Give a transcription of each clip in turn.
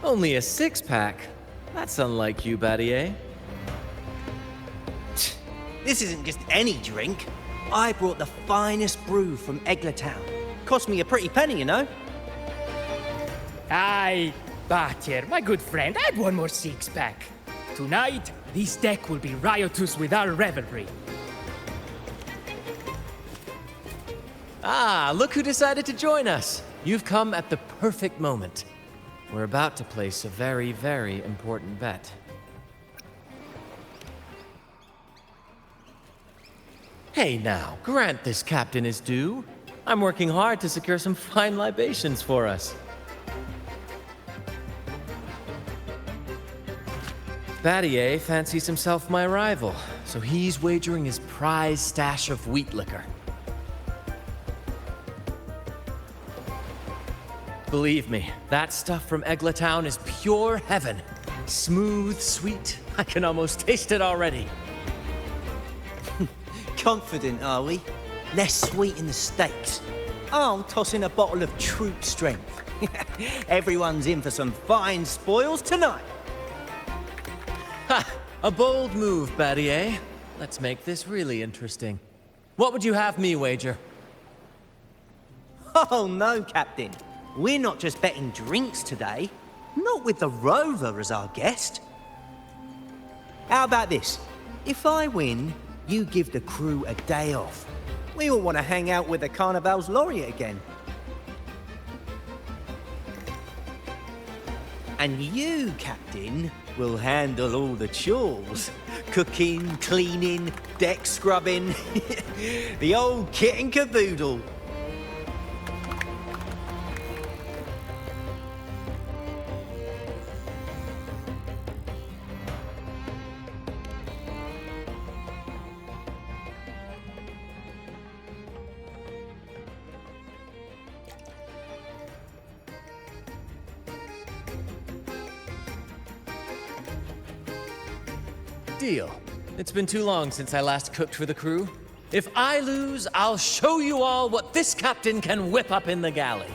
Only a six-pack? That's unlike you, Battier. This isn't just any drink. I brought the finest brew from Town. Cost me a pretty penny, you know. Aye, Battier, my good friend, add one more six-pack. Tonight, this deck will be riotous with our revelry. Ah, look who decided to join us. You've come at the perfect moment. We're about to place a very, very important bet. Hey now, grant this captain his due. I'm working hard to secure some fine libations for us. Battier fancies himself my rival, so he's wagering his prize stash of wheat liquor. Believe me, that stuff from Town is pure heaven. Smooth, sweet. I can almost taste it already. Confident, are we? Less sweet in the steaks. I'll toss in a bottle of troop strength. Everyone's in for some fine spoils tonight. Ha! A bold move, Battier. Let's make this really interesting. What would you have me wager? Oh no, Captain. We're not just betting drinks today. Not with the Rover as our guest. How about this? If I win, you give the crew a day off. We all want to hang out with the Carnival's laureate again. And you, Captain, will handle all the chores. Cooking, cleaning, deck scrubbing. The old kit and caboodle. Deal. It's been too long since I last cooked for the crew. If I lose, I'll show you all what this captain can whip up in the galley.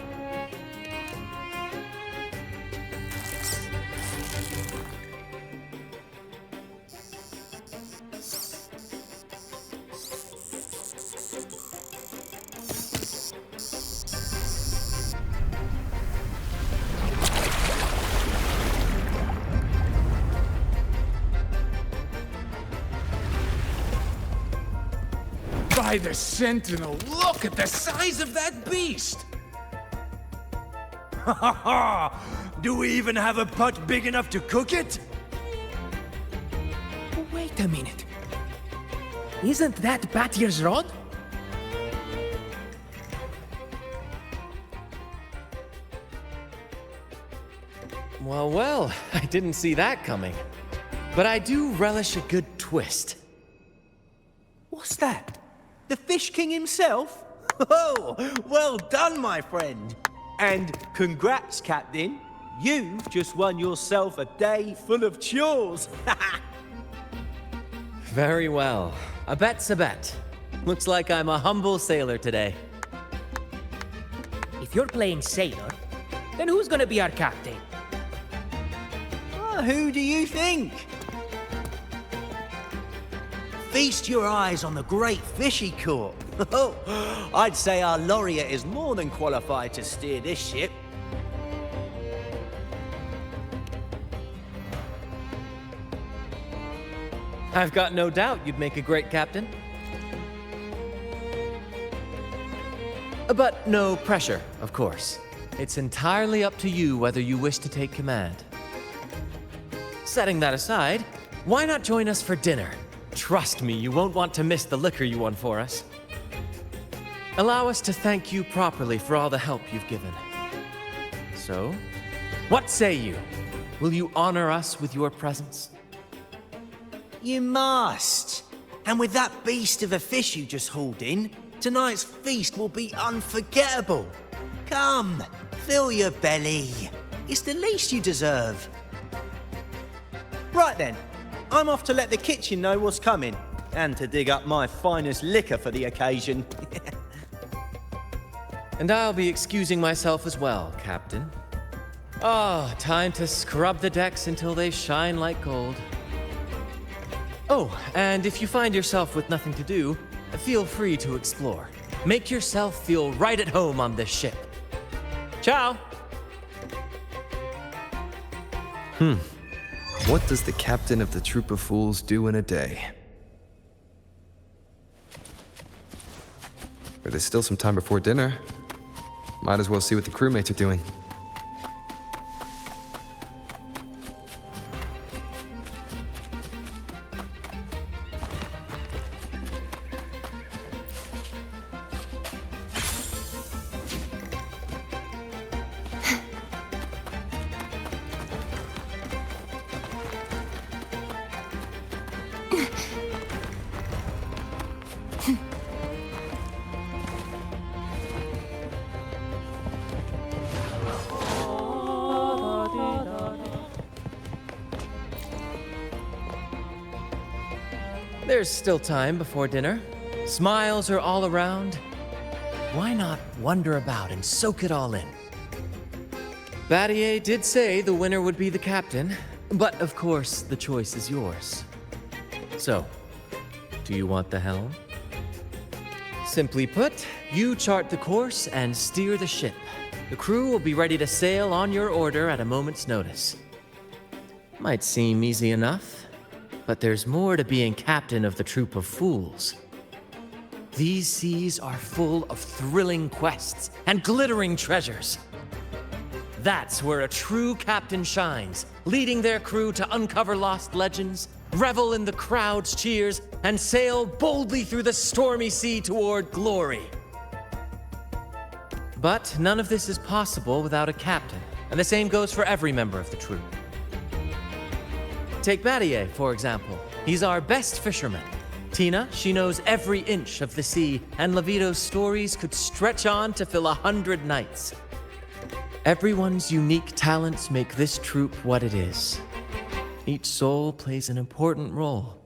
By the Sentinel, look at the size of that beast! Ha ha ha! Do we even have a pot big enough to cook it? Wait a minute. Isn't that Battier's rod? Well, well, I didn't see that coming. But I do relish a good twist. What's that? The Fish King himself? Oh, well done, my friend. And congrats, Captain. You've just won yourself a day full of chores. Very well. A bet's a bet. Looks like I'm a humble sailor today. If you're playing sailor, then who's gonna be our captain? Who do you think? Feast your eyes on the great fish he caught. Oh, I'd say our laureate is more than qualified to steer this ship. I've got no doubt you'd make a great captain. But no pressure, of course. It's entirely up to you whether you wish to take command. Setting that aside, why not join us for dinner? Trust me, you won't want to miss the liquor you won for us. Allow us to thank you properly for all the help you've given. So, what say you? Will you honor us with your presence? You must. And with that beast of a fish you just hauled in, tonight's feast will be unforgettable. Come, fill your belly. It's the least you deserve. Right then, I'm off to let the kitchen know what's coming, and to dig up my finest liquor for the occasion. And I'll be excusing myself as well, Captain. Oh, time to scrub the decks until they shine like gold. Oh, and if you find yourself with nothing to do, feel free to explore. Make yourself feel right at home on this ship. Ciao! What does the captain of the troop of fools do in a day? But there's still some time before dinner. Might as well see what the crewmates are doing. There's still time before dinner. Smiles are all around. Why not wander about and soak it all in? Battier did say the winner would be the captain, but of course the choice is yours. So, do you want the helm? Simply put, you chart the course and steer the ship. The crew will be ready to sail on your order at a moment's notice. Might seem easy enough, but there's more to being captain of the troop of fools. These seas are full of thrilling quests and glittering treasures. That's where a true captain shines, leading their crew to uncover lost legends, revel in the crowd's cheers, and sail boldly through the stormy sea toward glory. But none of this is possible without a captain, and the same goes for every member of the troop. Take Battier, for example. He's our best fisherman. Tina, she knows every inch of the sea, and Levito's stories could stretch on to fill 100 nights. Everyone's unique talents make this troop what it is. Each soul plays an important role.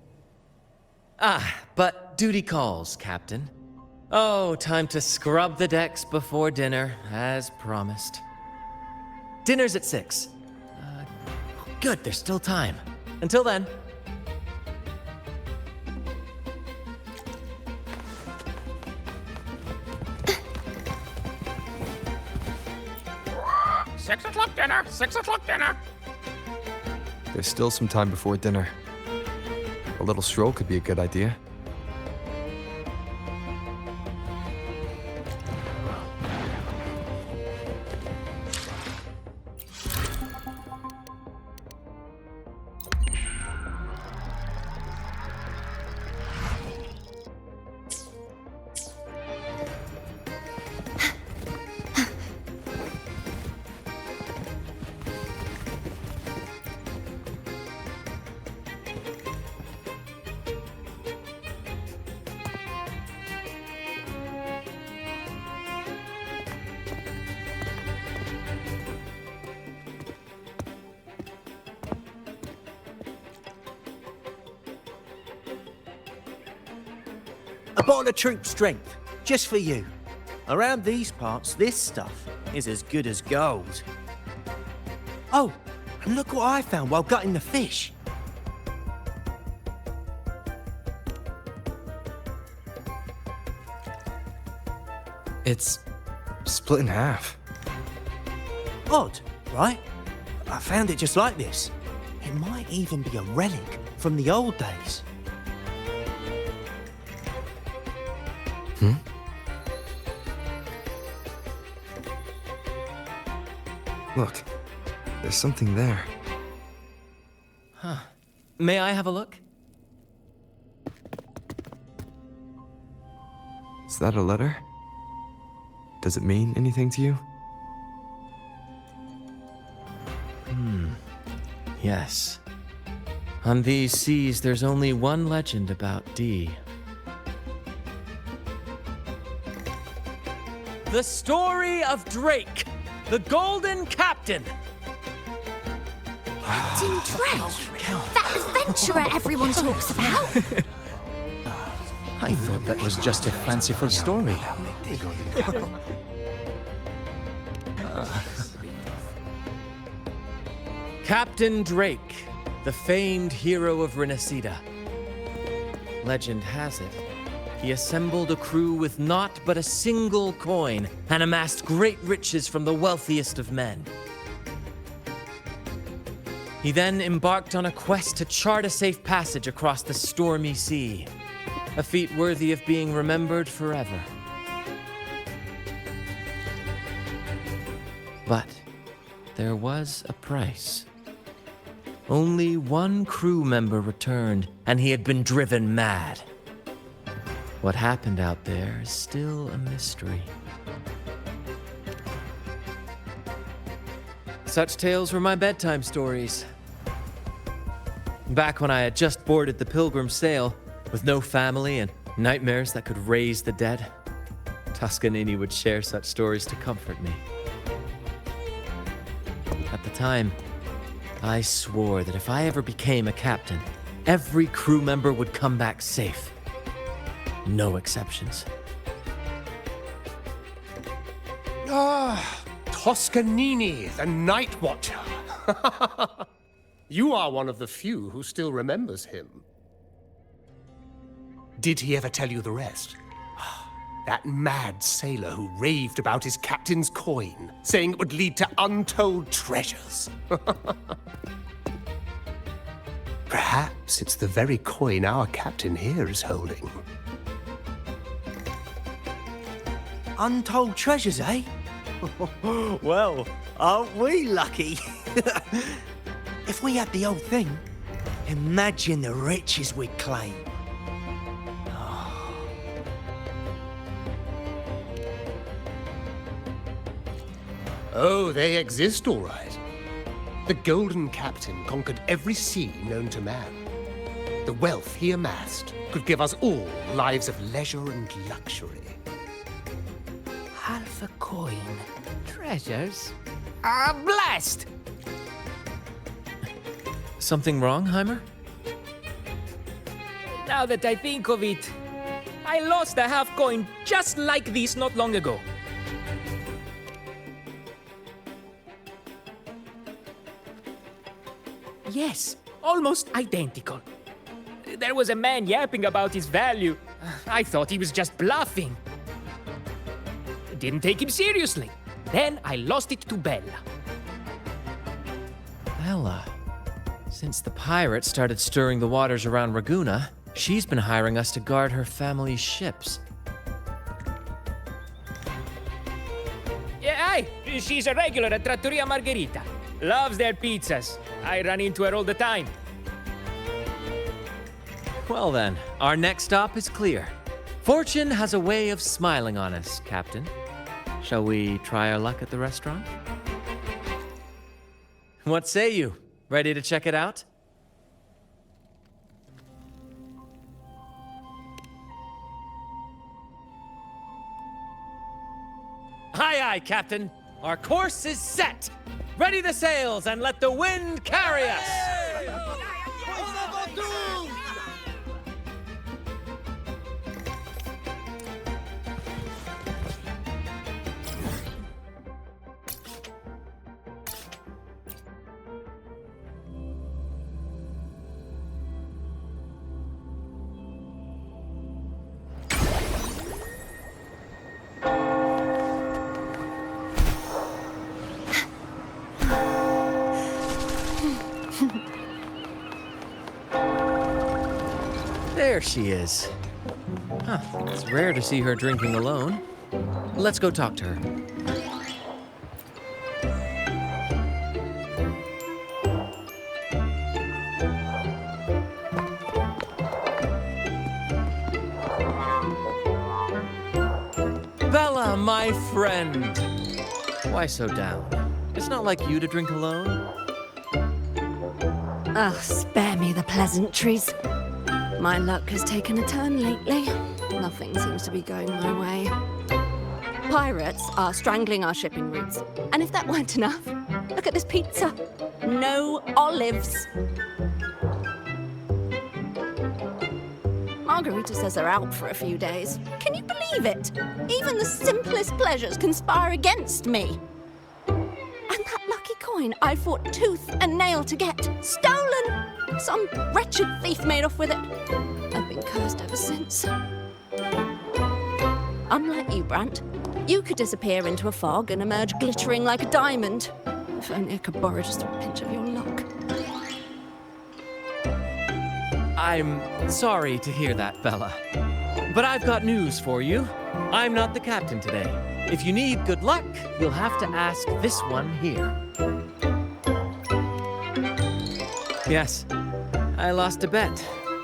But duty calls, Captain. Oh, time to scrub the decks before dinner, as promised. Dinner's at 6. Good, there's still time. Until then. Six o'clock dinner! 6 o'clock dinner! There's still some time before dinner. A little stroll could be a good idea. A bottle of troop strength, just for you. Around these parts, this stuff is as good as gold. Oh, and look what I found while gutting the fish. It's split in half. Odd, right? I found it just like this. It might even be a relic from the old days. Look, there's something there. May I have a look? Is that a letter? Does it mean anything to you? Yes. On these seas, there's only one legend about Dee. The story of Drake, the Golden Captain. Captain Drake? That adventurer everyone talks about? I thought that was just a fanciful story. Captain Drake, the famed hero of Renacida. Legend has it, he assembled a crew with naught but a single coin and amassed great riches from the wealthiest of men. He then embarked on a quest to chart a safe passage across the stormy sea, a feat worthy of being remembered forever. But there was a price. Only one crew member returned, and he had been driven mad. What happened out there is still a mystery. Such tales were my bedtime stories. Back when I had just boarded the Pilgrim sail, with no family and nightmares that could raise the dead, Toscanini would share such stories to comfort me. At the time, I swore that if I ever became a captain, every crew member would come back safe. No exceptions. Ah, Toscanini, the Night Watcher. You are one of the few who still remembers him. Did he ever tell you the rest? That mad sailor who raved about his captain's coin, saying it would lead to untold treasures. Perhaps it's the very coin our captain here is holding. Untold treasures, eh? Well, aren't we lucky? If we had the whole thing, imagine the riches we'd claim. Oh, they exist, all right. The Golden Captain conquered every sea known to man. The wealth he amassed could give us all lives of leisure and luxury. Half a coin. Treasures? Ah, blast! Something wrong, Heimer? Now that I think of it, I lost a half coin just like this not long ago. Yes, almost identical. There was a man yapping about his value. I thought he was just bluffing. Didn't take him seriously. Then I lost it to Bella. Bella. Since the pirates started stirring the waters around Raguna, she's been hiring us to guard her family's ships. Yeah, aye, she's a regular at Trattoria Margherita. Loves their pizzas. I run into her all the time. Well then, our next stop is clear. Fortune has a way of smiling on us, Captain. Shall we try our luck at the restaurant? What say you? Ready to check it out? Aye, aye, Captain. Our course is set. Ready the sails and let the wind carry us. There she is. Huh, it's rare to see her drinking alone. Let's go talk to her. Bella, my friend. Why so down? It's not like you to drink alone. Oh, spare me the pleasantries. My luck has taken a turn lately. Nothing seems to be going my way. Pirates are strangling our shipping routes. And if that weren't enough, look at this pizza. No olives. Margarita says they're out for a few days. Can you believe it? Even the simplest pleasures conspire against me. And that lucky coin. coin I fought tooth and nail to get. Stolen! Some wretched thief made off with it. I've been cursed ever since. Unlike you, Brant, you could disappear into a fog and emerge glittering like a diamond. If only I could borrow just a pinch of your luck. I'm sorry to hear that, Bella. But I've got news for you. I'm not the captain today. If you need good luck, you'll have to ask this one here. Yes, I lost a bet.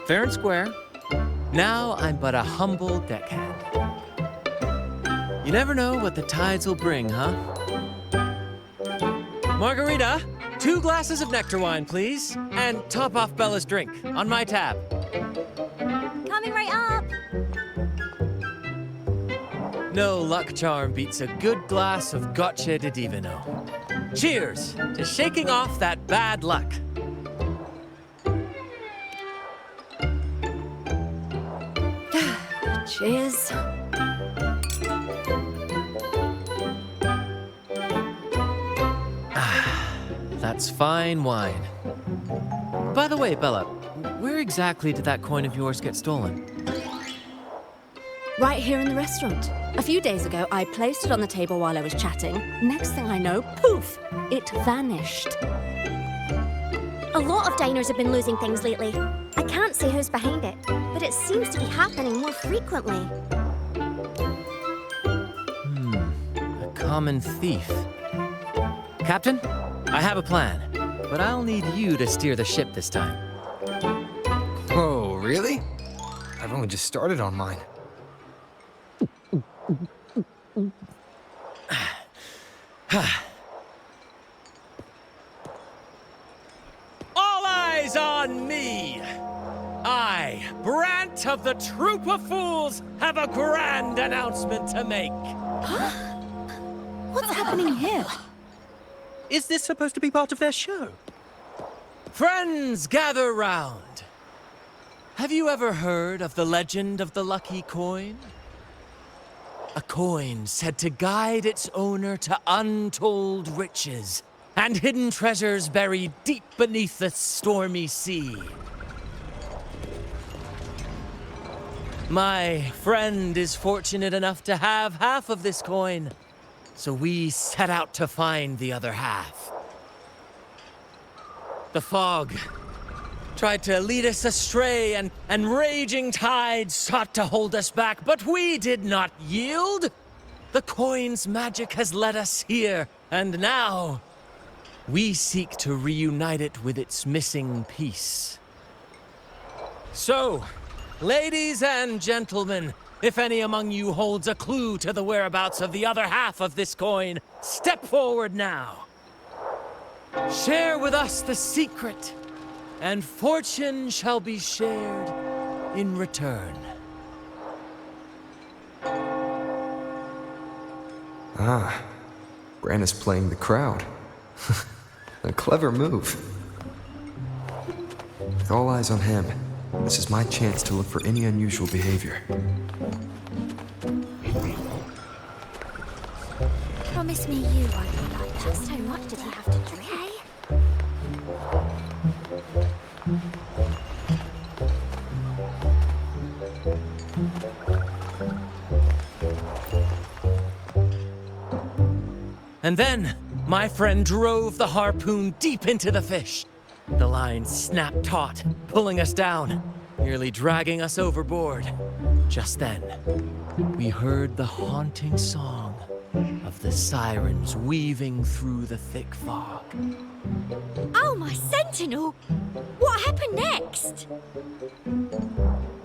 Fair and square. Now I'm but a humble deckhand. You never know what the tides will bring, huh? Margarita, 2 glasses of nectar wine, please. And top off Bella's drink on my tab. Coming right up. No luck charm beats a good glass of gotcha de divino. Cheers to shaking off that bad luck. Cheers. That's fine wine. By the way, Bella, where exactly did that coin of yours get stolen? Right here in the restaurant. A few days ago, I placed it on the table while I was chatting. Next thing I know, poof, it vanished. A lot of diners have been losing things lately. I can't say who's behind it, but it seems to be happening more frequently. A common thief. Captain, I have a plan, but I'll need you to steer the ship this time. Oh, really? I've only just started on mine. All eyes on me! I, Brant of the Troop of Fools, have a grand announcement to make. What's happening here? Is this supposed to be part of their show? Friends, gather round. Have you ever heard of the legend of the lucky coin? A coin said to guide its owner to untold riches and hidden treasures buried deep beneath the stormy sea. My friend is fortunate enough to have half of this coin, so we set out to find the other half. The fog tried to lead us astray, and raging tides sought to hold us back, but we did not yield. The coin's magic has led us here, and now we seek to reunite it with its missing piece. So, ladies and gentlemen, if any among you holds a clue to the whereabouts of the other half of this coin, step forward now. Share with us the secret, and fortune shall be shared in return. Ah, Brant is playing the crowd. A clever move. With all eyes on him, this is my chance to look for any unusual behavior. Promise me you won't be like that. So what did he have to drink? And then, my friend drove the harpoon deep into the fish. The line snapped taut, pulling us down, nearly dragging us overboard. Just then, we heard the haunting song of the sirens weaving through the thick fog. Oh, my sentinel! What happened next?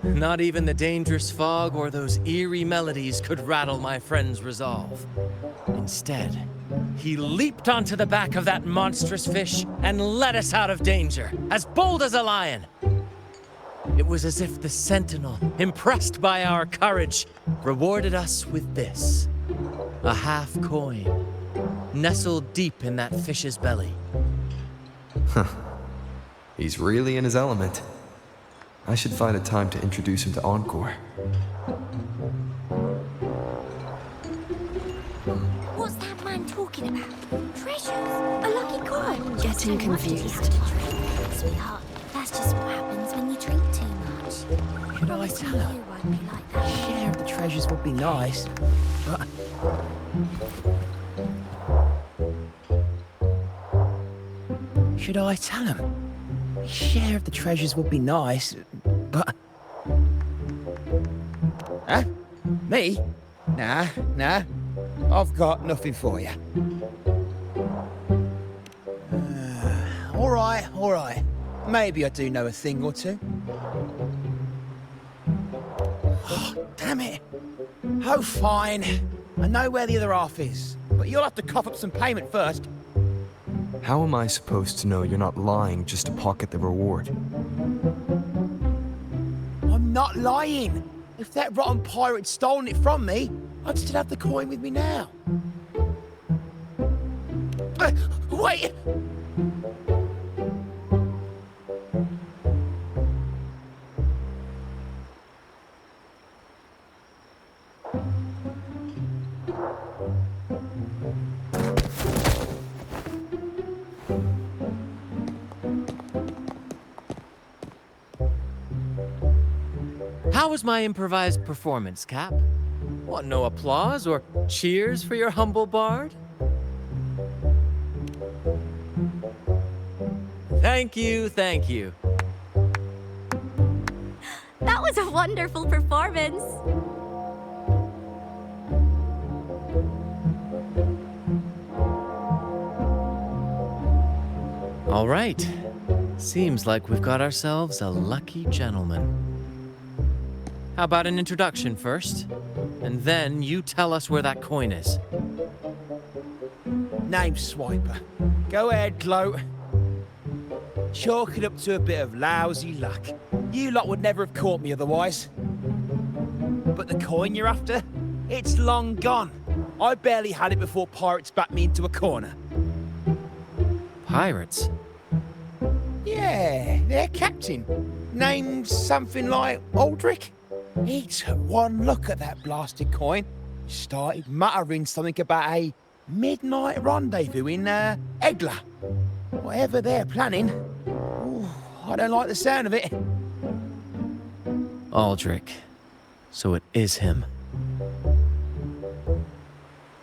Not even the dangerous fog or those eerie melodies could rattle my friend's resolve. Instead, he leaped onto the back of that monstrous fish and led us out of danger, as bold as a lion. It was as if the sentinel, impressed by our courage, rewarded us with this: a half coin, nestled deep in that fish's belly. He's really in his element. I should find a time to introduce him to Encore. What's that man talking about? Treasures? A lucky coin? getting confused. Sweetheart, that's just what happens when you drink too much. Should I tell her? You won't be like that. Share of the treasures would be nice, but... Should I tell him? Share of the treasures would be nice, but... Huh? Me? Nah. I've got nothing for you. All right. Maybe I do know a thing or two. Oh, damn it. Oh, fine. I know where the other half is, but you'll have to cough up some payment first. How am I supposed to know you're not lying just to pocket the reward? I'm not lying. If that rotten pirate had stolen it from me, I'd still have the coin with me now. Wait! How was my improvised performance, Cap? Want no applause or cheers for your humble bard? Thank you. That was a wonderful performance. All right. Seems like we've got ourselves a lucky gentleman. How about an introduction first? And then you tell us where that coin is. Name's Swiper. Go ahead, gloat. Chalk it up to a bit of lousy luck. You lot would never have caught me otherwise. But the coin you're after? It's long gone. I barely had it before pirates backed me into a corner. Pirates? Yeah, their captain. Named something like Aldrich. He took one look at that blasted coin, started muttering something about a midnight rendezvous in Egla. Whatever they're planning. Ooh, I don't like the sound of it. Aldrich. So it is him.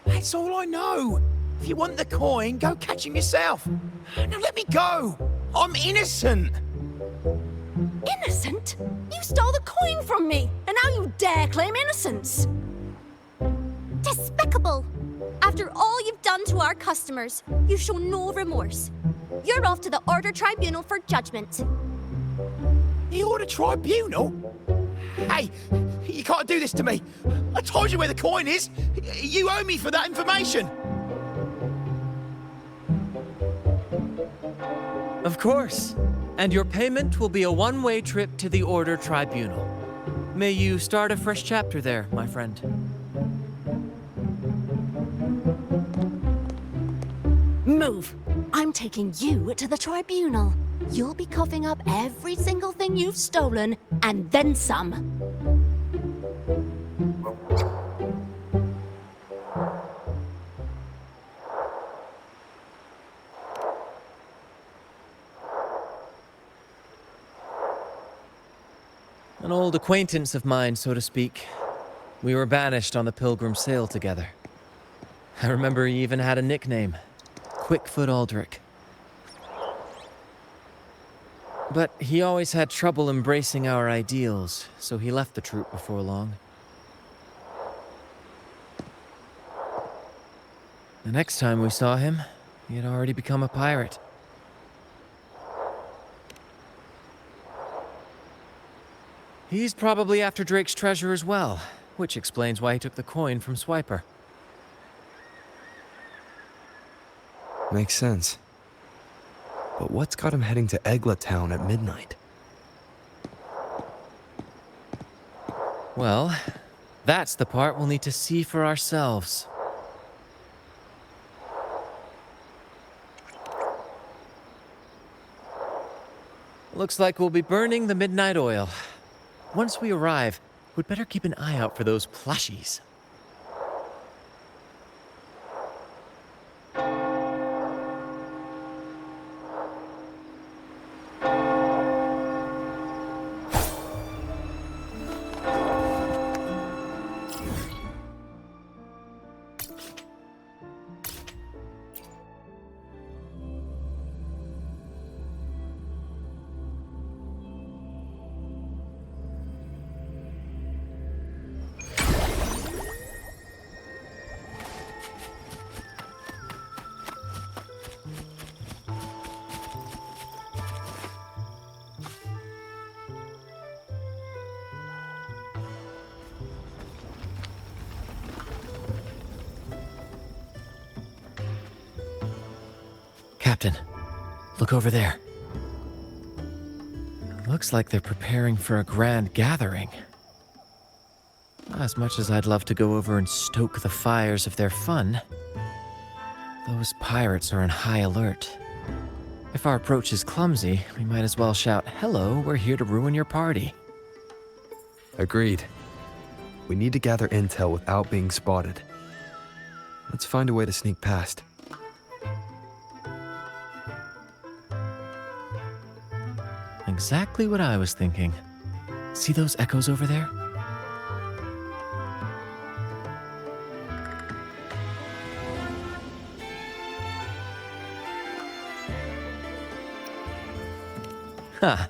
That's all I know. If you want the coin, go catch him yourself. Now let me go. I'm innocent. Innocent? You stole the coin from me, and now you dare claim innocence. Despicable! After all you've done to our customers, you show no remorse. You're off to the Order Tribunal for judgment. The Order Tribunal? Hey, you can't do this to me. I told you where the coin is. You owe me for that information. Of course. And your payment will be a one-way trip to the Order Tribunal. May you start a fresh chapter there, my friend. Move. I'm taking you to the tribunal. You'll be coughing up every single thing you've stolen, and then some. An old acquaintance of mine, so to speak. We were banished on the Pilgrim sail together. I remember he even had a nickname, Quickfoot Aldrich. But he always had trouble embracing our ideals, so he left the troop before long. The next time we saw him, he had already become a pirate. He's probably after Drake's treasure as well, which explains why he took the coin from Swiper. Makes sense. But what's got him heading to Egla Town at midnight? Well, that's the part we'll need to see for ourselves. Looks like we'll be burning the midnight oil. Once we arrive, we'd better keep an eye out for those plushies. Captain. Look over there. Looks like they're preparing for a grand gathering. As much as I'd love to go over and stoke the fires of their fun, those pirates are in high alert. If our approach is clumsy, we might as well shout, "Hello, we're here to ruin your party." Agreed. We need to gather intel without being spotted. Let's find a way to sneak past. Exactly what I was thinking. See those echoes over there? Ha!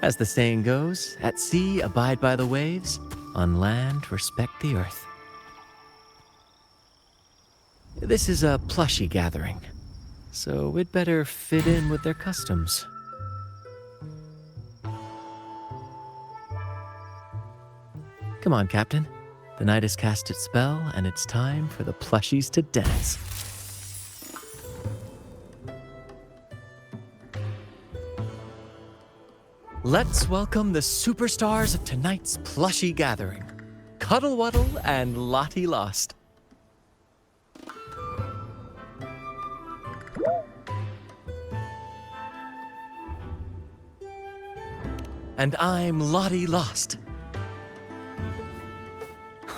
As the saying goes, at sea abide by the waves, on land respect the earth. This is a plushy gathering, so we'd better fit in with their customs. Come on, Captain. The night has cast its spell, and it's time for the plushies to dance. Let's welcome the superstars of tonight's plushie gathering, Cuddle Wuddle and Lottie Lost. And I'm Lottie Lost.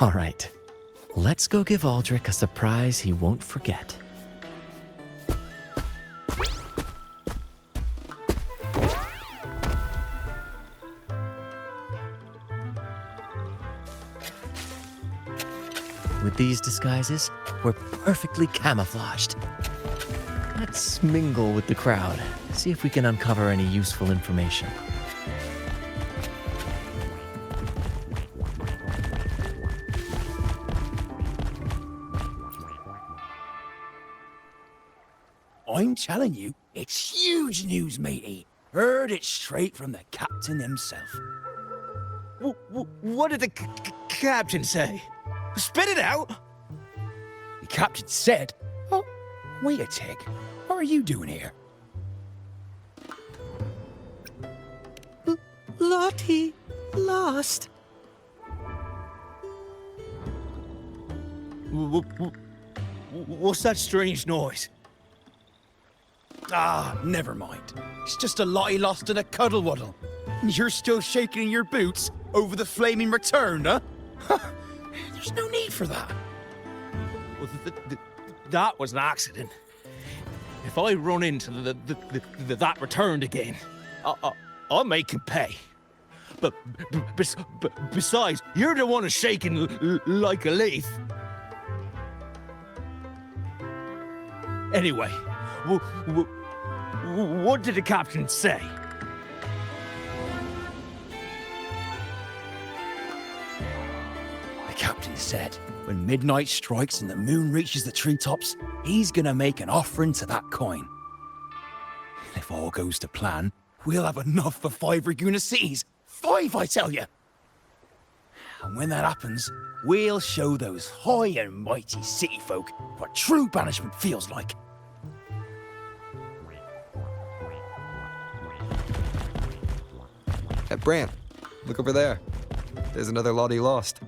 All right, let's go give Aldrich a surprise he won't forget. With these disguises, we're perfectly camouflaged. Let's mingle with the crowd, see if we can uncover any useful information. I'm telling you, it's huge news, matey. Heard it straight from the captain himself. What did the captain say? Spit it out! The captain said, "Oh, wait a tick. What are you doing here?" Lottie Lost. What's that strange noise? Ah, never mind. It's just a Lottie Lost and a Cuddle Wuddle. And you're still shaking in your boots over the flaming return, huh? There's no need for that. Well, that was an accident. If I run into that returned again, I'll make him pay. But besides, you're the one who's shaking like a leaf. Anyway, what did the captain say? The captain said, when midnight strikes and the moon reaches the treetops, he's gonna make an offering to that coin. And if all goes to plan, we'll have enough for 5 Raguna cities. 5, I tell you! And when that happens, we'll show those high and mighty city folk what true banishment feels like. Hey, Brant, look over there. There's another Lottie Lost.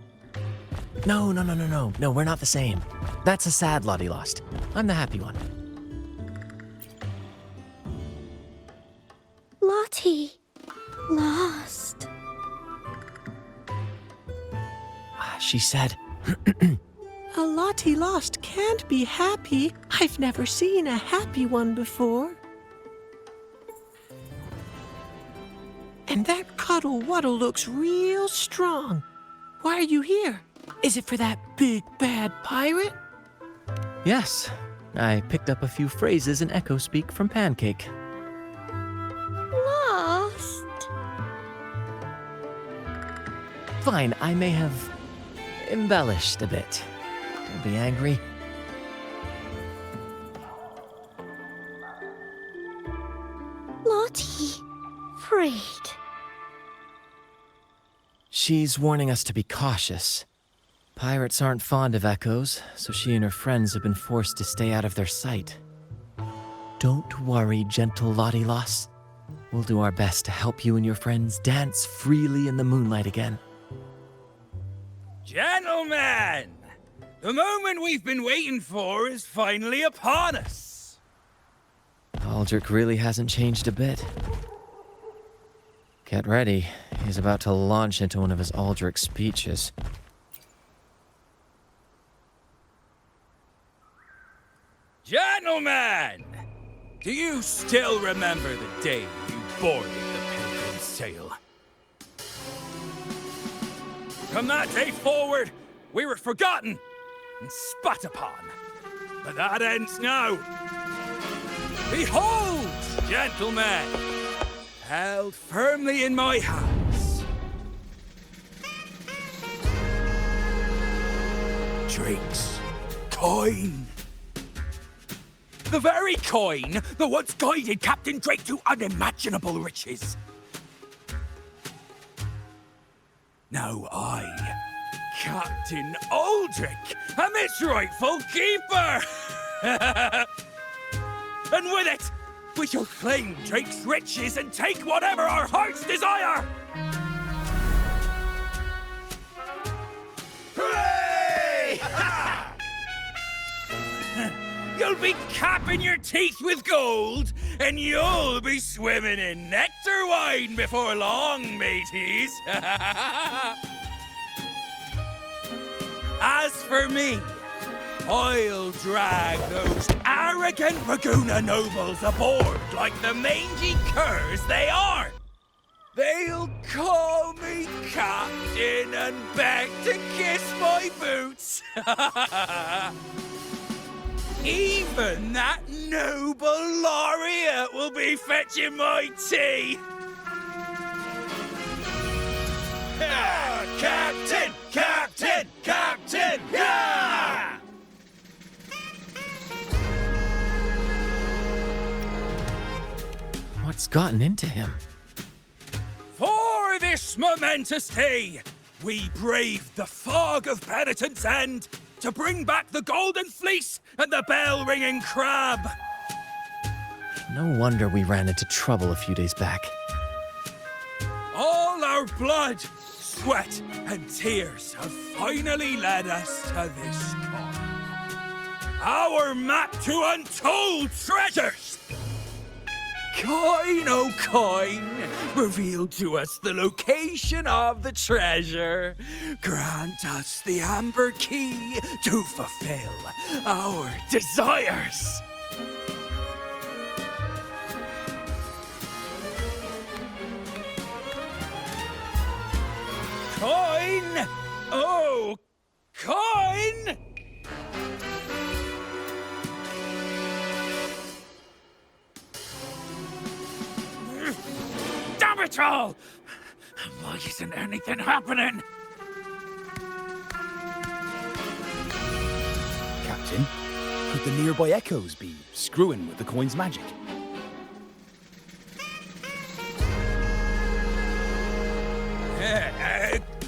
No, we're not the same. That's a sad Lottie Lost. I'm the happy one. Lottie Lost. She said, A Lottie Lost can't be happy. I've never seen a happy one before. And that Cuddle Wuddle looks real strong. Why are you here? Is it for that big bad pirate? yes. I picked up a few phrases in Echo Speak from Pancake. Lost. Fine, I may have embellished a bit. Don't be angry. Lottie. Afraid. She's warning us to be cautious. Pirates aren't fond of echoes, so she and her friends have been forced to stay out of their sight. Don't worry, gentle Lottie-Loss. We'll do our best to help you and your friends dance freely in the moonlight again. Gentlemen! The moment we've been waiting for is finally upon us. Aldrich really hasn't changed a bit. Get ready. He's about to launch into one of his Aldrich speeches. Gentlemen! Do you still remember the day you boarded the Pilgrim's Sail? From that day forward, we were forgotten and spat upon. But that ends now. Behold, gentlemen, held firmly in my hands, Drake's coin. The very coin that once guided Captain Drake to unimaginable riches. Now I, Captain Aldrich, am its rightful keeper! And with it, we shall claim Drake's riches and take whatever our hearts desire! Hooray! You'll be capping your teeth with gold, and you'll be swimming in nectar wine before long, mateys. As for me, I'll drag those arrogant Raguna nobles aboard like the mangy curs they are. They'll call me captain and beg to kiss my boots. Even that noble laureate will be fetching my tea. Captain! Captain! Captain! Yeah! What's gotten into him? For this momentous day, we braved the fog of penitence end to bring back the golden fleece and the bell-ringing crab. No wonder we ran into trouble a few days back. All our blood, sweat, and tears have finally led us to this cause. Our map to untold treasures! Coin, oh coin, reveal to us the location of the treasure. Grant us the amber key to fulfill our desires. Coin! Oh, coin! Damn it all! Why isn't anything happening? Captain, could the nearby echoes be screwing with the coin's magic?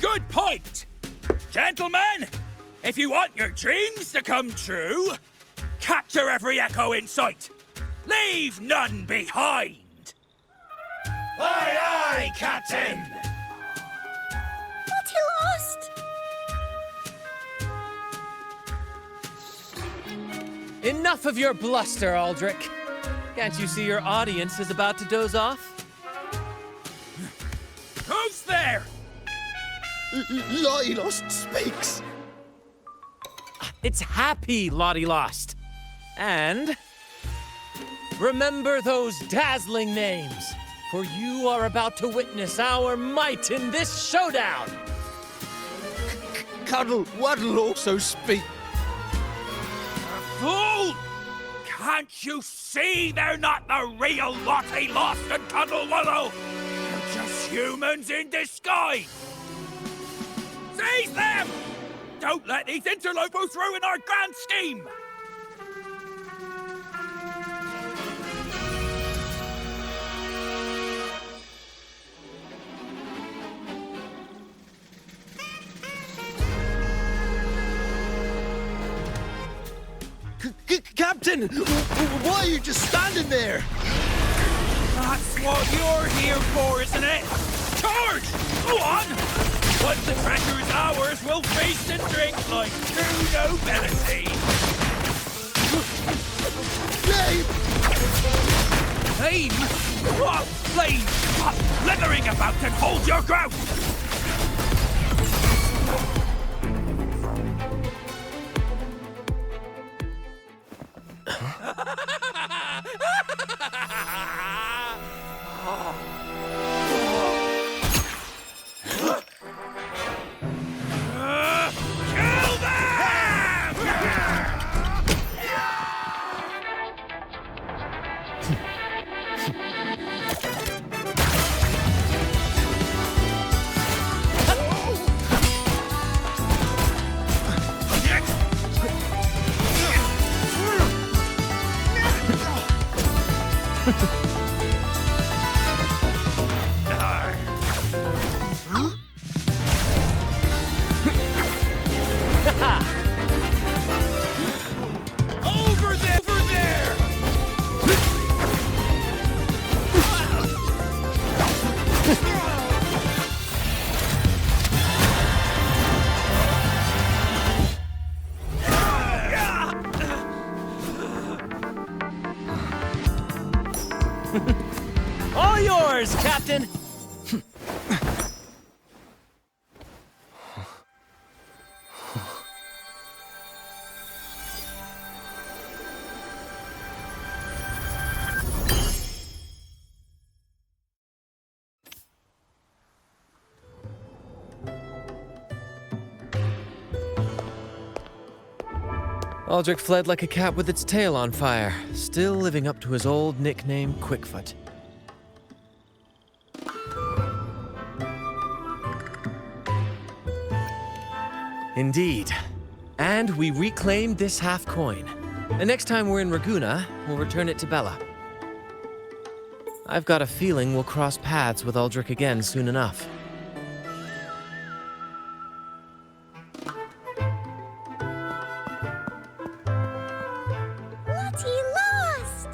Good point! Gentlemen, if you want your dreams to come true, capture every echo in sight. Leave none behind. Aye, aye, Captain! But he lost! Enough of your bluster, Aldrich. Can't you see your audience is about to doze off? Who's there? Lottie Lost speaks! It's Happy Lottie Lost. And remember those dazzling names, for you are about to witness our might in this showdown. Cuddle Waddle also speak. Fool! Can't you see they're not the real Lottie Lost and Cuddle Waddle? They're just humans in disguise! Seize them! Don't let these interlopers ruin our grand scheme! Captain! Captain! Why are you just standing there? That's what you're here for, isn't it? Charge! Go on! Once the treasure is ours, we'll feast and drink like true nobility. Flame! Flame? What flame? Stop slithering about and hold your ground! Kill them! Over there! Over there! All yours, Captain! Aldrich fled like a cat with its tail on fire, still living up to his old nickname, Quickfoot. Indeed. And we reclaimed this half coin. The next time we're in Raguna, we'll return it to Bella. I've got a feeling we'll cross paths with Aldrich again soon enough. What he lost!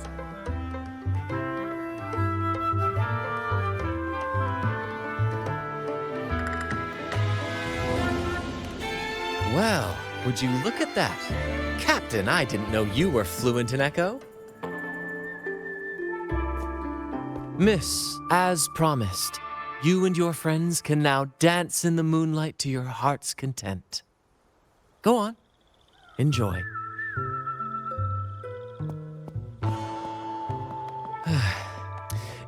Well, would you look at that? Captain, I didn't know you were fluent in Echo. Miss, as promised, you and your friends can now dance in the moonlight to your heart's content. Go on. Enjoy.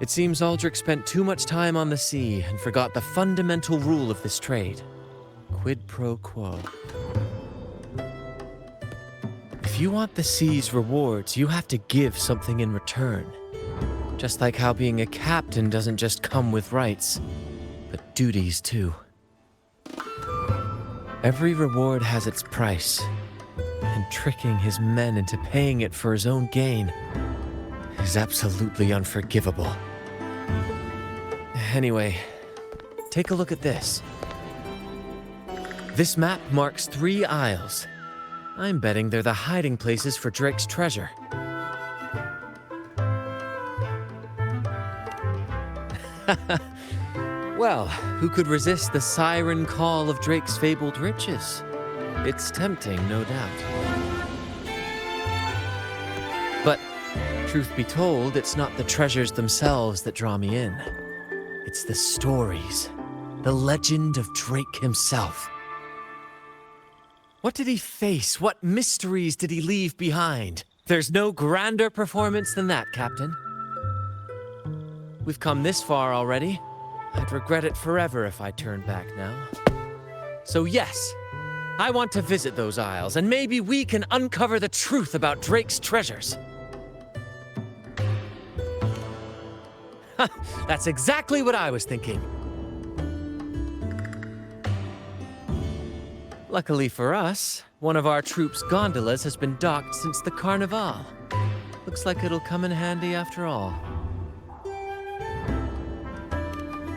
It seems Aldrich spent too much time on the sea and forgot the fundamental rule of this trade. Quid pro quo. If you want the sea's rewards, you have to give something in return. Just like how being a captain doesn't just come with rights, but duties too. Every reward has its price, and tricking his men into paying it for his own gain is absolutely unforgivable. Anyway, take a look at this. This map marks 3 isles. I'm betting they're the hiding places for Drake's treasure. Well, who could resist the siren call of Drake's fabled riches? It's tempting, no doubt. But, truth be told, it's not the treasures themselves that draw me in. It's the stories, the legend of Drake himself. What did he face? What mysteries did he leave behind? There's no grander performance than that, Captain. We've come this far already. I'd regret it forever if I turned back now. So yes, I want to visit those isles, and maybe we can uncover the truth about Drake's treasures. That's exactly what I was thinking. Luckily for us, one of our troops' gondolas has been docked since the Carnival. Looks like it'll come in handy after all.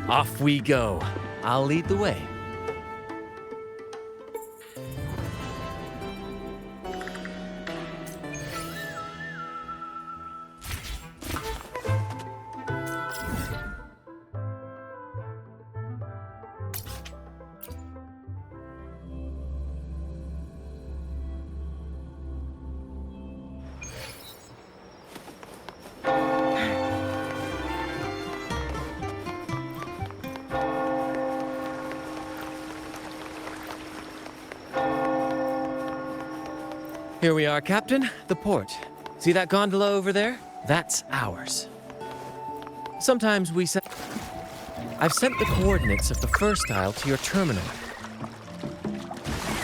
Off we go. I'll lead the way. Here we are, Captain. The port. See that gondola over there? That's ours. Sometimes we send... I've sent the coordinates of the first isle to your terminal.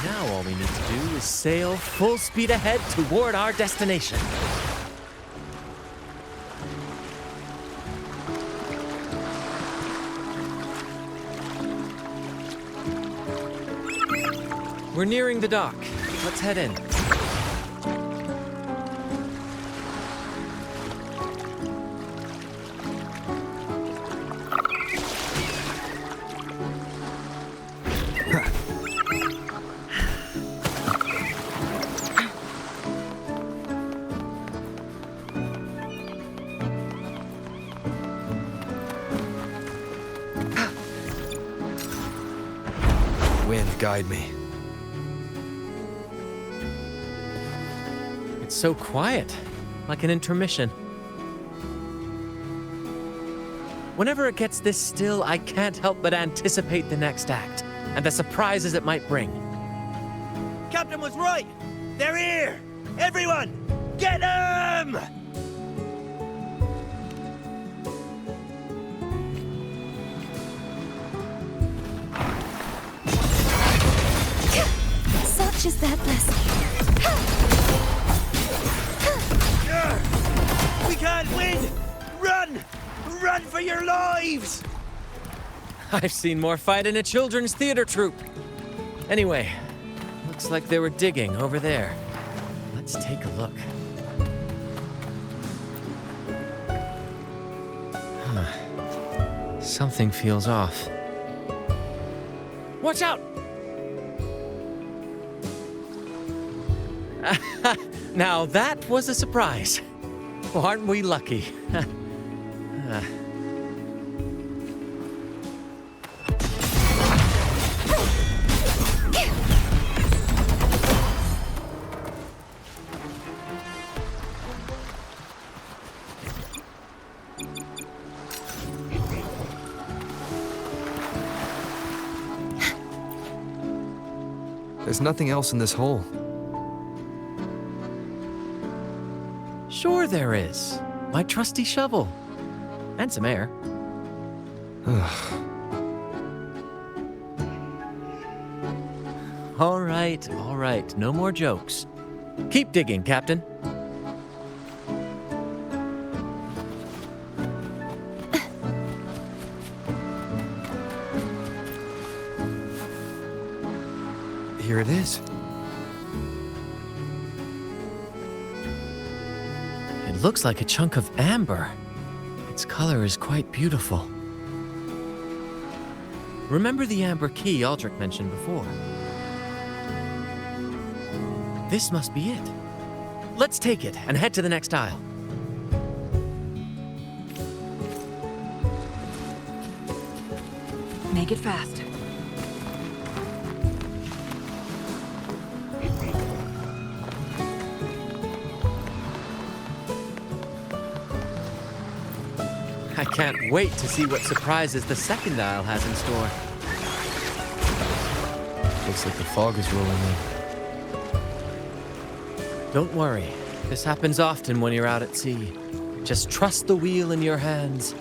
Now all we need to do is sail full speed ahead toward our destination. We're nearing the dock. Let's head in. Wind, guide me. It's so quiet, like an intermission. Whenever it gets this still, I can't help but anticipate the next act, and the surprises it might bring. Captain was right! They're here! Everyone, get them! Such is their blessing. We can't win! Run! Run for your lives! I've seen more fight in a children's theater troupe. Anyway, looks like they were digging over there. Let's take a look. Something feels off. Watch out! Now that was a surprise. Well, aren't we lucky? There's nothing else in this hole. Sure there is. My trusty shovel. And some air. All right. No more jokes. Keep digging, Captain. Here it is. It looks like a chunk of amber. Its color is quite beautiful. Remember the amber key Aldrich mentioned before? This must be it. Let's take it and head to the next aisle. Make it fast. I can't wait to see what surprises the second aisle has in store. Looks like the fog is rolling in. Don't worry. This happens often when you're out at sea. Just trust the wheel in your hands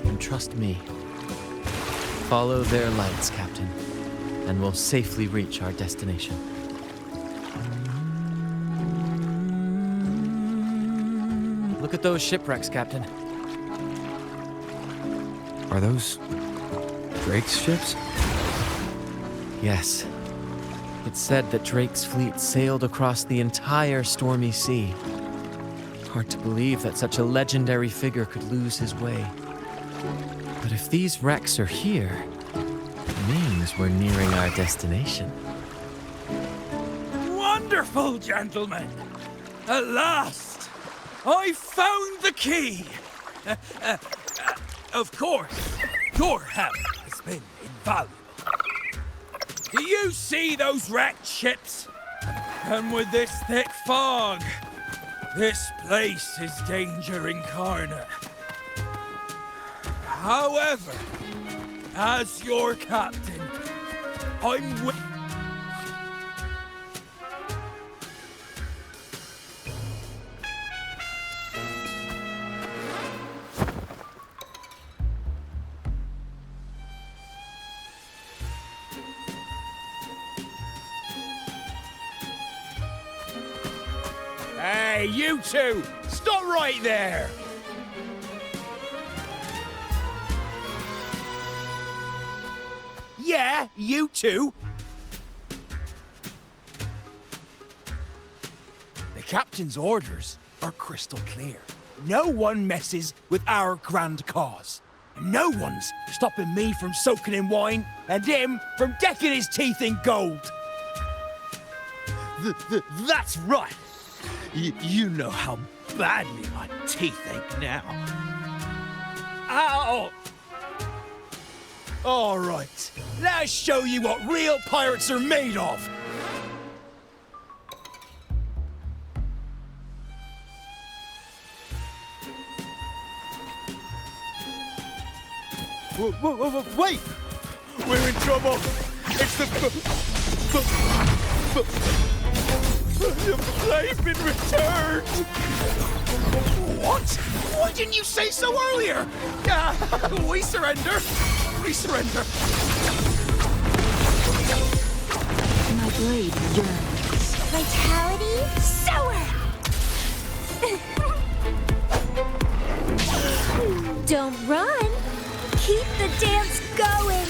and trust me. Follow their lights, Captain, and we'll safely reach our destination. Look at those shipwrecks, Captain. Are those Drake's ships? Yes. It's said that Drake's fleet sailed across the entire stormy sea. Hard to believe that such a legendary figure could lose his way. But if these wrecks are here, it means we're nearing our destination. Wonderful, gentlemen! At last! I found the key! Of course, your help has been invaluable. Do you see those wrecked ships? And with this thick fog, this place is danger incarnate. However, as your captain, I'm Hey, you two! Stop right there! Yeah, you two! The captain's orders are crystal clear. No one messes with our grand cause. No one's stopping me from soaking in wine and him from decking his teeth in gold. That's right. You know how badly my teeth ache now. Ow! All right, let's show you what real pirates are made of. Wait! We're in trouble! It's the flame been returned! What? Why didn't you say so earlier? We surrender. We surrender. My blade yearns. Vitality sour! Don't run. Keep the dance going.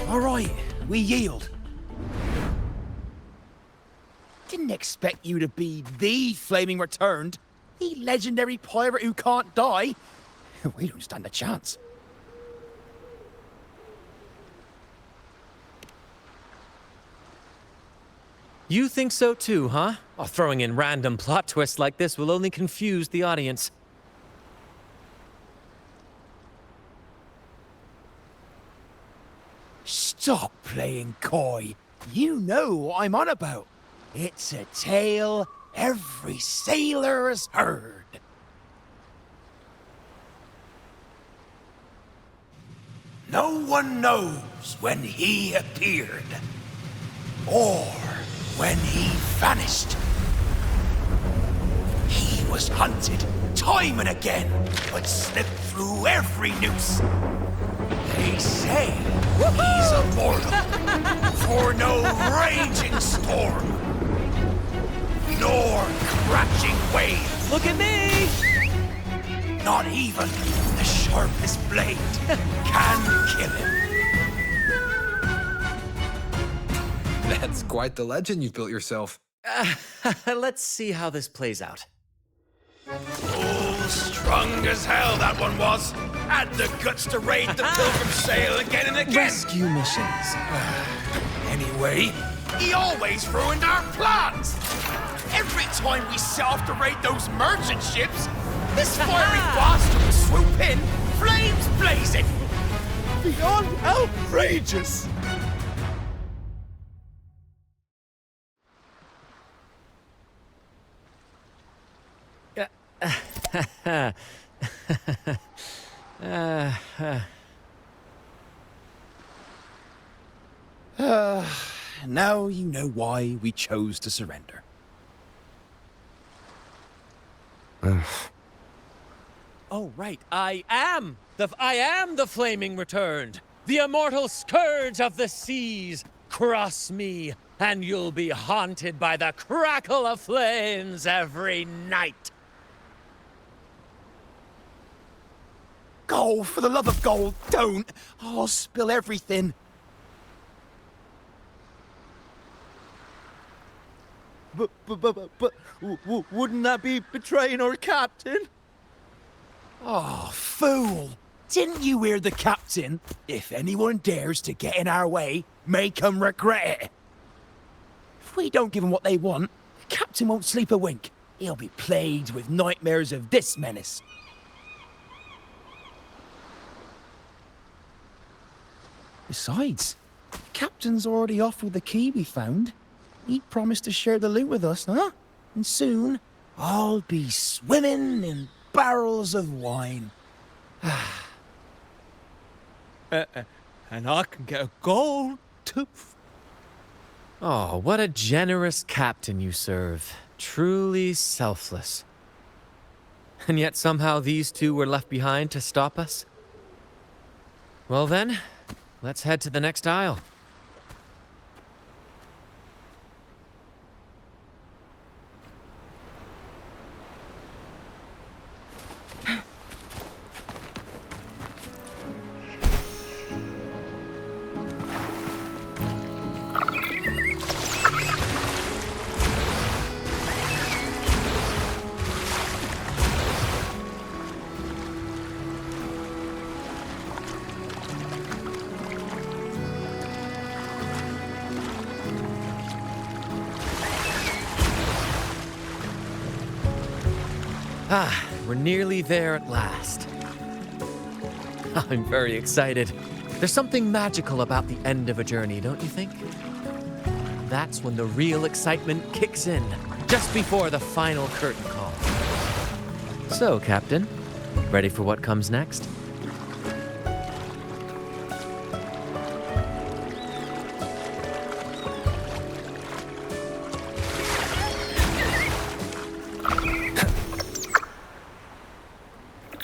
All right, we yield. Didn't expect you to be the Flaming Returned, the legendary pirate who can't die. We don't stand a chance. You think so too, huh? Oh, throwing in random plot twists like this will only confuse the audience. Stop playing coy. You know what I'm on about. It's a tale every sailor has heard. No one knows when he appeared, or when he vanished. He was hunted time and again, but slipped through every noose. They say he's immortal, for no raging storm, nor crashing wave. Look at me! Not even the sharpest blade can kill him. That's quite the legend you've built yourself. Let's see how this plays out. Oh, strong as hell that one was. Had the guts to raid the Pilgrim Sail again and again. Rescue missions. Anyway, he always ruined our plans. Every time we set off to raid those merchant ships, this fiery bastard would swoop in, flames blazing. Beyond outrageous! Now you know why we chose to surrender. Oh, right. I am the Flaming Returned, the immortal scourge of the seas. Cross me, and you'll be haunted by the crackle of flames every night. Gold, for the love of gold, don't! I'll spill everything. But wouldn't that be betraying our captain? Oh, fool! Didn't you hear the captain? If anyone dares to get in our way, make 'em regret it. If we don't give 'em what they want, the captain won't sleep a wink. He'll be plagued with nightmares of this menace. Besides, the captain's already offered the key we found. He promised to share the loot with us, huh? And soon, I'll be swimming in barrels of wine. And I can get a gold tooth. Oh, what a generous captain you serve. Truly selfless. And yet somehow these two were left behind to stop us? Well then, let's head to the next aisle. Ah, we're nearly there at last. I'm very excited. There's something magical about the end of a journey, don't you think? That's when the real excitement kicks in, just before the final curtain call. So, Captain, ready for what comes next?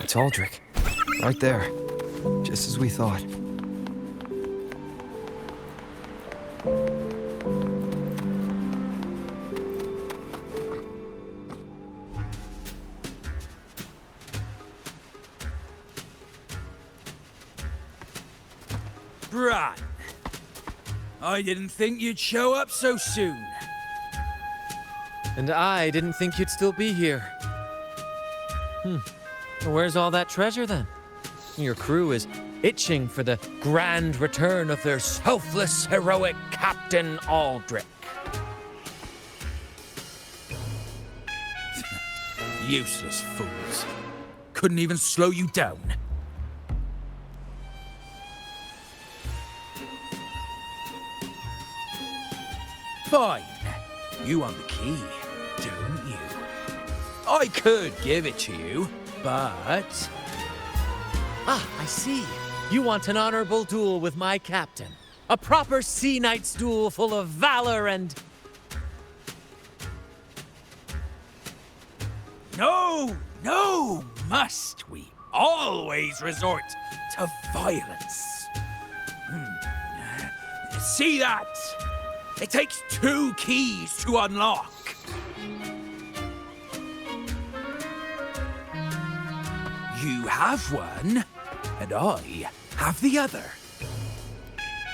It's Aldrich. Right there. Just as we thought. Brant, I didn't think you'd show up so soon. And I didn't think you'd still be here. Where's all that treasure then? Your crew is itching for the grand return of their selfless, heroic Captain Aldrich. Useless fools. Couldn't even slow you down. Fine. You want the key, don't you? I could give it to you, but... Ah, I see. You want an honorable duel with my captain. A proper sea knight's duel full of valor and... No, must we always resort to violence? See that? It takes 2 keys to unlock. You have one, and I have the other.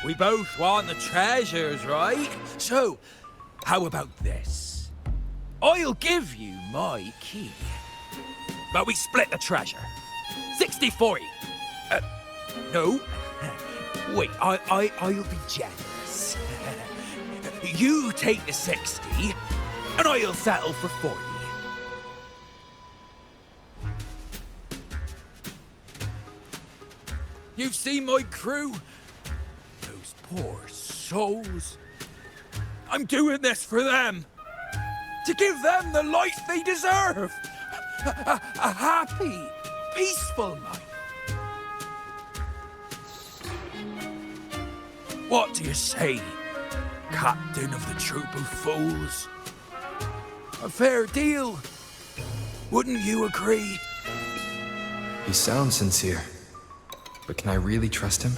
We both want the treasures, right? So, how about this? I'll give you my key, but we split the treasure. 60-40. No. Wait, I'll be generous. You take the 60, and I'll settle for 40. You've seen my crew? Those poor souls. I'm doing this for them. To give them the life they deserve. A happy, peaceful life. What do you say, Captain of the Troop of Fools? A fair deal. Wouldn't you agree? He sounds sincere. But can I really trust him?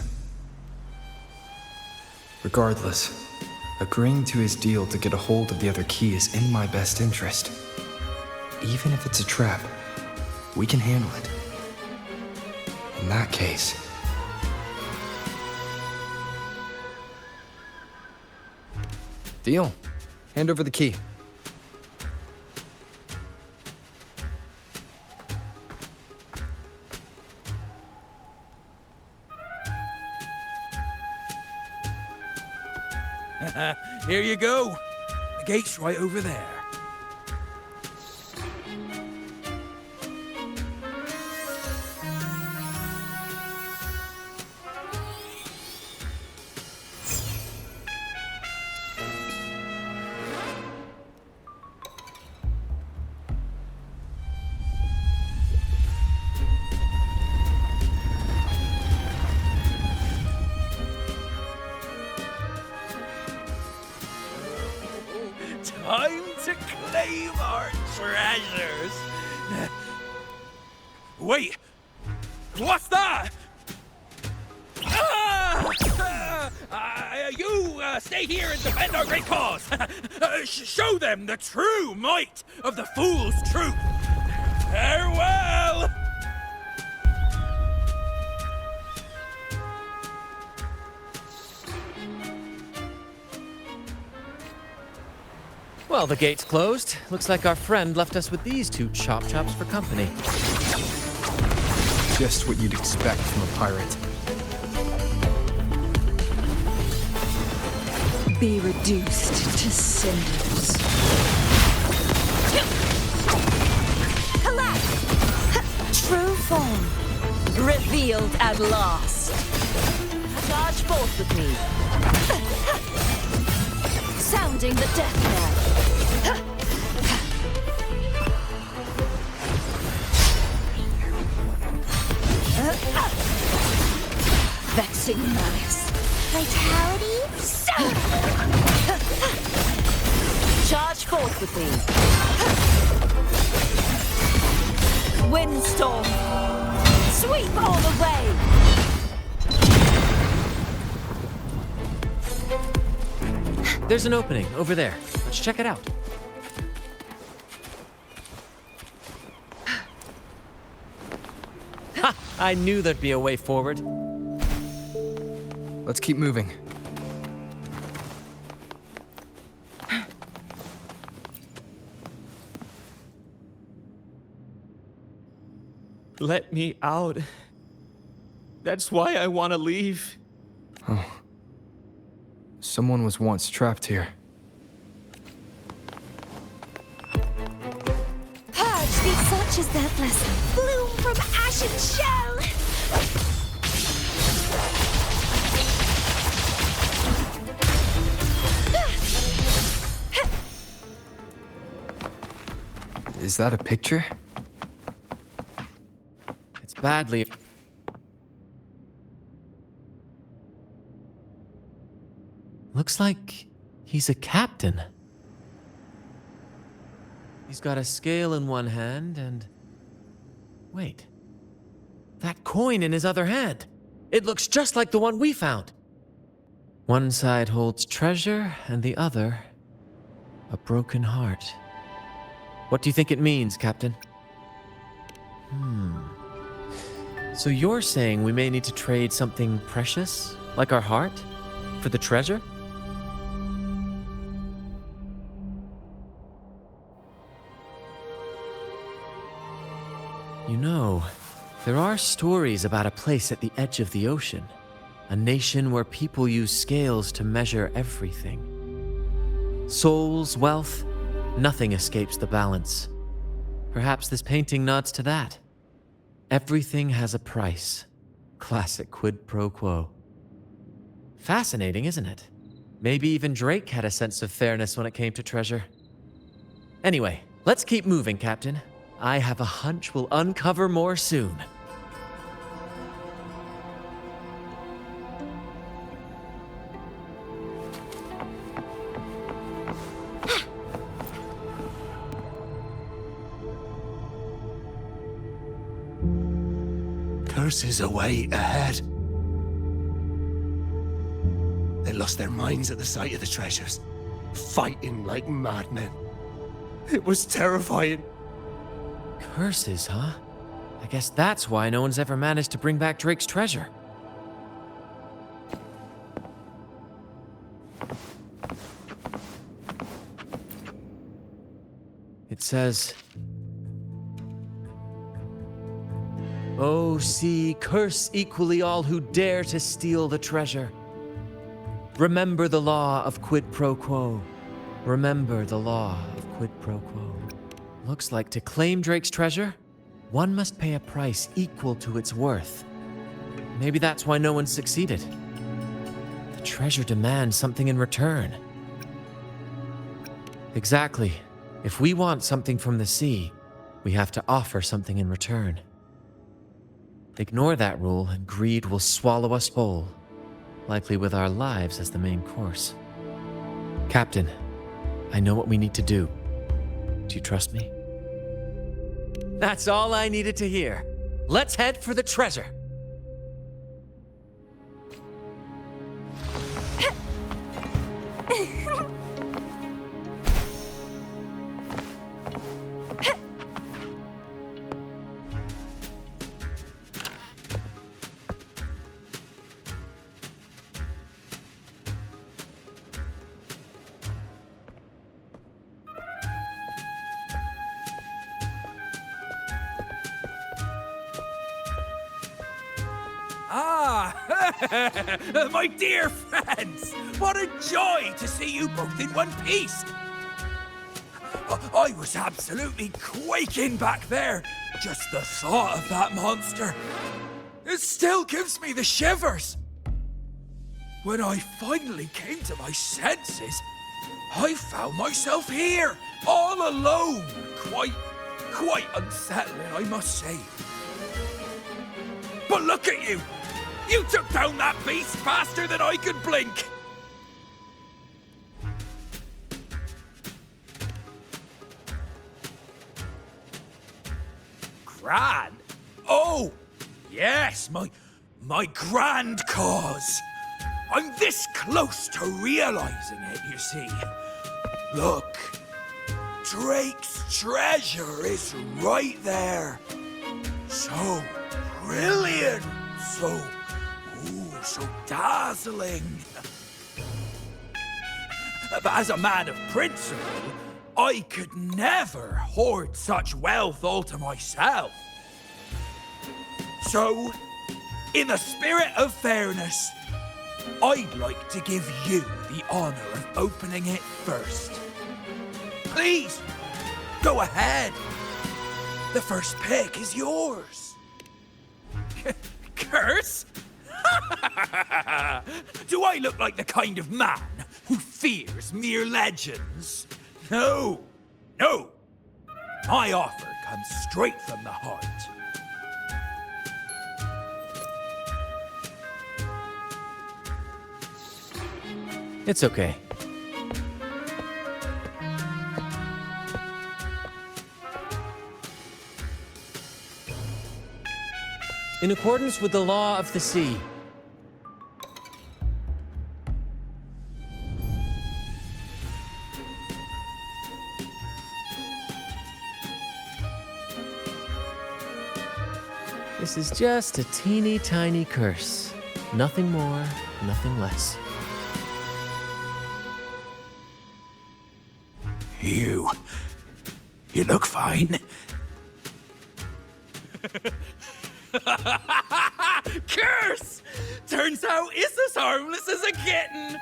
Regardless, agreeing to his deal to get a hold of the other key is in my best interest. Even if it's a trap, we can handle it. In that case... Deal. Hand over the key. Here you go. The gate's right over there. Time to claim our treasures. Wait, what's that? Ah! You stay here and defend our great cause. Show them the true might of the fool's truth. Farewell! Well, the gate's closed. Looks like our friend left us with these two chop chops for company. Just what you'd expect from a pirate. Be reduced to cinders. Collapse! True form, revealed at last. Charge forth with me. Sounding the death knell. Vexing malice. Vitality? Charge forth with me. Windstorm. Sweep all the way. There's an opening over there. Let's check it out. Ha! I knew there'd be a way forward. Let's keep moving. Let me out. That's why I want to leave. Oh. Someone was once trapped here. Purge be such as their blessing. Bloom from ashen shell. Is that a picture? It's badly... Looks like he's a captain. He's got a scale in one hand and... Wait. That coin in his other hand. It looks just like the one we found. One side holds treasure and the other... a broken heart. What do you think it means, Captain? So you're saying we may need to trade something precious, like our heart, for the treasure? You know, there are stories about a place at the edge of the ocean. A nation where people use scales to measure everything. Souls, wealth, nothing escapes the balance. Perhaps this painting nods to that. Everything has a price. Classic quid pro quo. Fascinating, isn't it? Maybe even Drake had a sense of fairness when it came to treasure. Anyway, let's keep moving, Captain. I have a hunch we'll uncover more soon. Curses await ahead. They lost their minds at the sight of the treasures, fighting like madmen. It was terrifying. Curses, huh? I guess that's why no one's ever managed to bring back Drake's treasure. It says... Oh, see, curse equally all who dare to steal the treasure. Remember the law of quid pro quo. Remember the law of quid pro quo. Looks like to claim Drake's treasure, one must pay a price equal to its worth. Maybe that's why no one succeeded. The treasure demands something in return. Exactly. If we want something from the sea, we have to offer something in return. Ignore that rule and greed will swallow us whole, likely with our lives as the main course. Captain, I know what we need to do. Do you trust me? That's all I needed to hear. Let's head for the treasure. Ah, my dear friends! What a joy to see you both in one piece! I was absolutely quaking back there. Just the thought of that monster. It still gives me the shivers. When I finally came to my senses, I found myself here, all alone. Quite unsettling, I must say. But look at you! You took down that beast faster than I could blink! Grand? Oh! Yes, my grand cause! I'm this close to realizing it, you see. Look, Drake's treasure is right there. So brilliant, so dazzling. But as a man of principle, I could never hoard such wealth all to myself. So, in the spirit of fairness, I'd like to give you the honor of opening it first. Please, go ahead. The first pick is yours. Curse? Do I look like the kind of man who fears mere legends? No. My offer comes straight from the heart. It's okay. In accordance with the law of the sea, this is just a teeny tiny curse. Nothing more, nothing less. You look fine. Curse! Turns out it's as harmless as a kitten.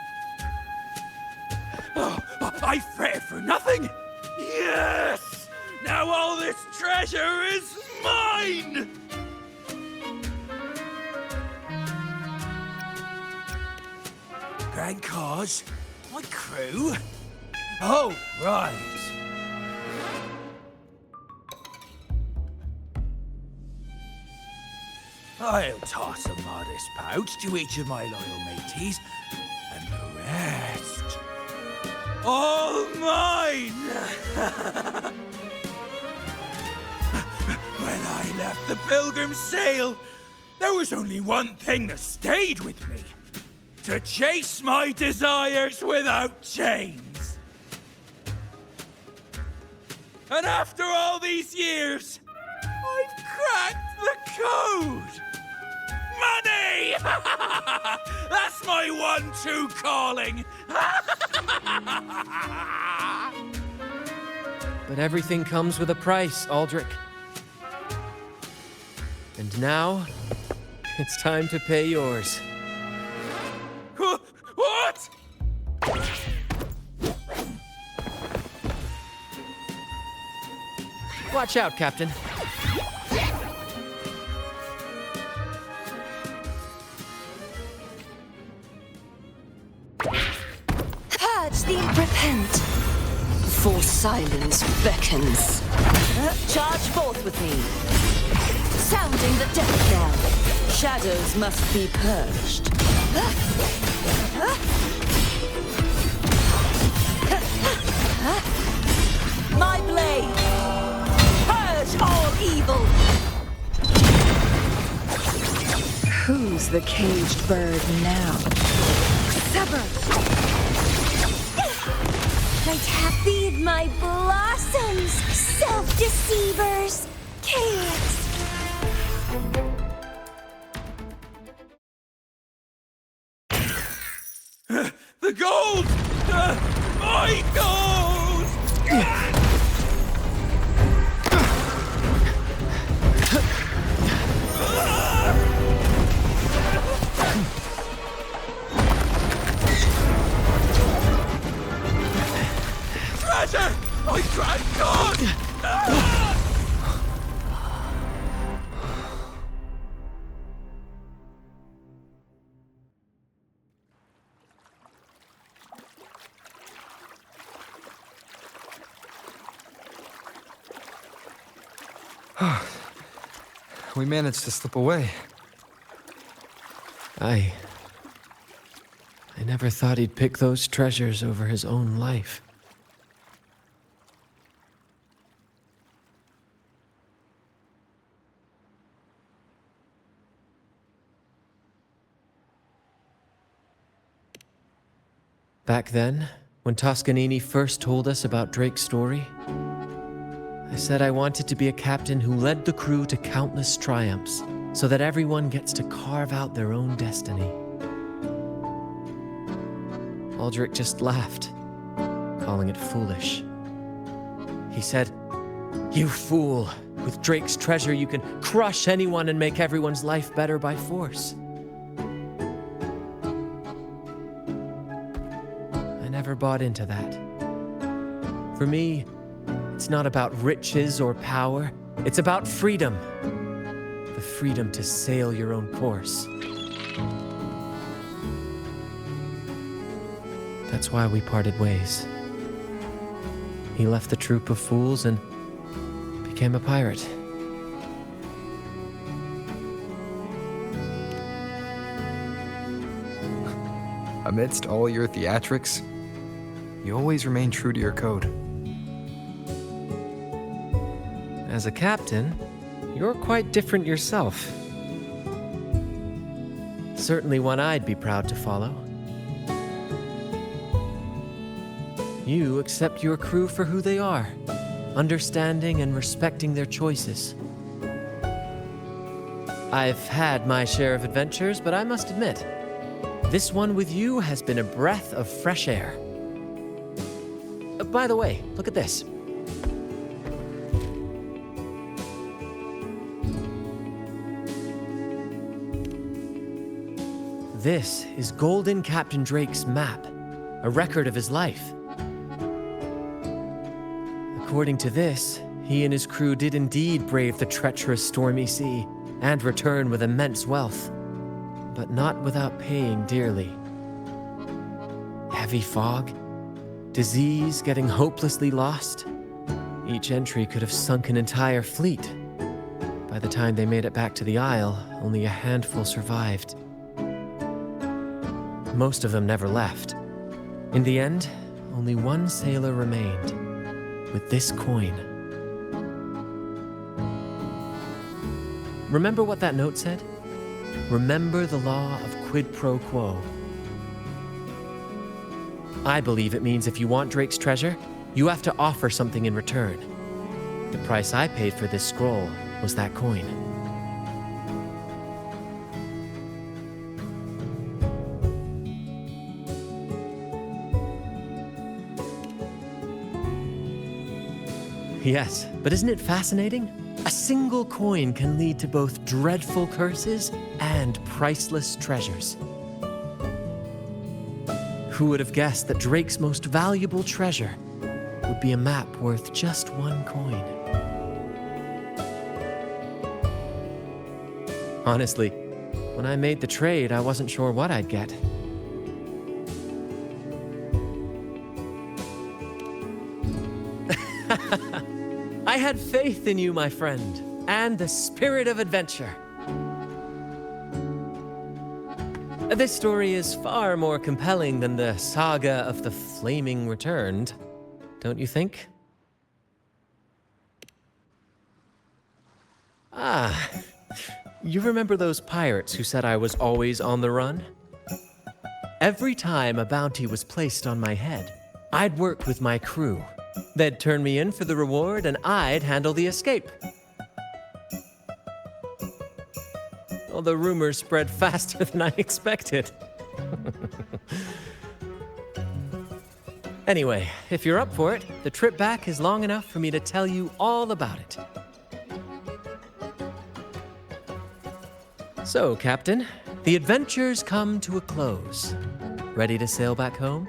Oh, I fretted for nothing. Yes! Now all this treasure is mine! Grand cause? My crew? Oh, right. I'll toss a modest pouch to each of my loyal mateys, and the rest, all mine! When I left the Pilgrim's Sail, there was only one thing that stayed with me. To chase my desires without chains. And after all these years, I've cracked the code! Money! That's my one-two calling! But everything comes with a price, Aldrich. And now, it's time to pay yours. What? Watch out, Captain. Purge the repent, for silence beckons. Charge forth with me, sounding the death knell. Shadows must be purged. My blade, purge all evil. Who's the caged bird now? Sever. Feed my blossoms, self-deceivers! Chaos! The gold! My gold! Treasure! My grand god! We managed to slip away. I never thought he'd pick those treasures over his own life. Back then, when Toscanini first told us about Drake's story, I said I wanted to be a captain who led the crew to countless triumphs, so that everyone gets to carve out their own destiny. Aldrich just laughed, calling it foolish. He said, "You fool! With Drake's treasure, you can crush anyone and make everyone's life better by force." I never bought into that. For me, it's not about riches or power. It's about freedom. The freedom to sail your own course. That's why we parted ways. He left the troop of fools and became a pirate. Amidst all your theatrics, you always remain true to your code. As a captain, you're quite different yourself. Certainly one I'd be proud to follow. You accept your crew for who they are, understanding and respecting their choices. I've had my share of adventures, but I must admit, this one with you has been a breath of fresh air. By the way, look at this. This is Golden Captain Drake's map, a record of his life. According to this, he and his crew did indeed brave the treacherous stormy sea and return with immense wealth, but not without paying dearly. Heavy fog, disease, getting hopelessly lost. Each entry could have sunk an entire fleet. By the time they made it back to the Isle, only a handful survived. Most of them never left. In the end, only one sailor remained, with this coin. Remember what that note said? Remember the law of quid pro quo. I believe it means if you want Drake's treasure, you have to offer something in return. The price I paid for this scroll was that coin. Yes, but isn't it fascinating? A single coin can lead to both dreadful curses and priceless treasures. Who would have guessed that Drake's most valuable treasure would be a map worth just one coin? Honestly, when I made the trade, I wasn't sure what I'd get. I had faith in you, my friend, and the spirit of adventure. This story is far more compelling than the saga of the Flaming Returned, don't you think? Ah, you remember those pirates who said I was always on the run? Every time a bounty was placed on my head, I'd work with my crew. They'd turn me in for the reward, and I'd handle the escape. Well, the rumors spread faster than I expected. Anyway, if you're up for it, the trip back is long enough for me to tell you all about it. So, Captain, the adventures come to a close. Ready to sail back home?